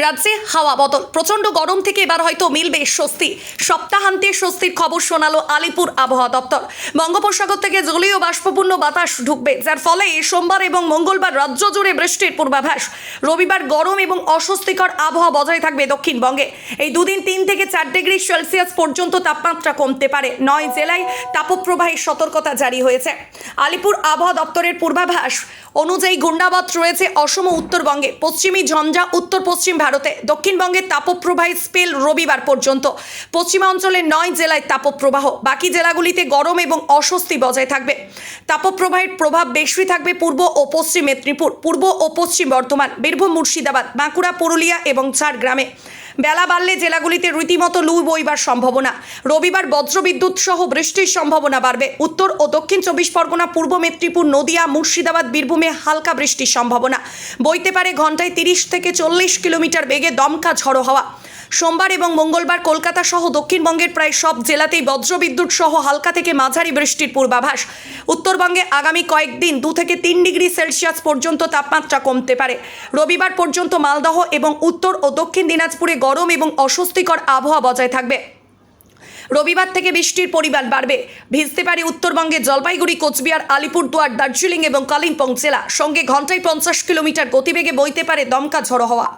রাজ্যে হাওয়া বদল, প্রচণ্ড গরম থেকে এবার হয়তো মিলবে স্বস্তি। সপ্তাহান্তে স্বস্তির খবর শোনালো আলিপুর আবহাওয়া দপ্তর। বঙ্গোপসাগর থেকে জলীয় বাষ্পপূর্ণ বাতাস ঢুকবে, যার ফলে সোমবার এবং মঙ্গলবার রাজ্য জুড়ে বৃষ্টির পূর্বাভাস। রবিবার গরম এবং অস্বস্তিকর আবহাওয়া বজায় থাকবে দক্ষিণবঙ্গে। এই দুদিন 3 থেকে 4 ডিগ্রি সেলসিয়াস পর্যন্ত তাপমাত্রা কমতে পারে। 9 জেলায় তাপপ্রবাহের সতর্কতা জারি হয়েছে। আলিপুর আবহাওয়া দপ্তরের পূর্বাভাস অনুযায়ী ঘূর্ণাবর্ত রয়েছে অসম উত্তরবঙ্গে, পশ্চিমী ঝঞ্ঝা উত্তর পশ্চিম ভারতে। দক্ষিণবঙ্গের তাপপ্রবাহী স্পেল রবিবার পর্যন্ত। পশ্চিমাঞ্চলের 9 জেলায় তাপপ্রবাহ, বাকি জেলাগুলিতে গরম এবং অস্বস্তি বজায় থাকবে। তাপপ্রবাহের প্রভাব বেশি থাকবে পূর্ব ও পশ্চিম মেদিনীপুর, পূর্ব ও পশ্চিম বর্ধমান, বীরভূম, মুর্শিদাবাদ, বাঁকুড়া, পুরুলিয়া এবং ঝাড়গ্রামে। বেলা বাড়লে জেলাগুলিতে রীতিমতো লু বইবার সম্ভাবনা। রবিবার বজ্রবিদ্যুৎ সহ বৃষ্টির সম্ভাবনা বাড়বে। উত্তর ও দক্ষিণ 24 পরগনা, পূর্ব মেদিনীপুর, নদিয়া, মুর্শিদাবাদ, বীরভূমে হালকা বৃষ্টির সম্ভাবনা। বইতে পারে ঘন্টায় 30 থেকে 40 কিলোমিটার বেগে দমকা ঝড়ো হাওয়া। সোমবার এবং মঙ্গলবার কলকাতা সহ দক্ষিণবঙ্গের প্রায় সব জেলাতেই বজ্রবিদ্যুৎ সহ হালকা থেকে মাঝারি বৃষ্টির পূর্বাভাস। উত্তরবঙ্গে আগামী কয়েকদিন 2 থেকে 3 ডিগ্রি সেলসিয়াস পর্যন্ত তাপমাত্রা কমতে পারে। রবিবার পর্যন্ত মালদহ এবং উত্তর ও দক্ষিণ দিনাজপুরে গরম এবং অস্বস্তিকর আবহাওয়া বজায় থাকবে। রবিবার থেকে বৃষ্টির পরিমাণ বাড়বে। ভিজতে পারে উত্তরবঙ্গে জলপাইগুড়ি, কোচবিহার, আলিপুরদুয়ার, দার্জিলিং এবং কালিম্পং জেলা। সঙ্গে ঘন্টায় 50 কিলোমিটার গতিবেগে বইতে পারে দমকা ঝড়ো হাওয়া।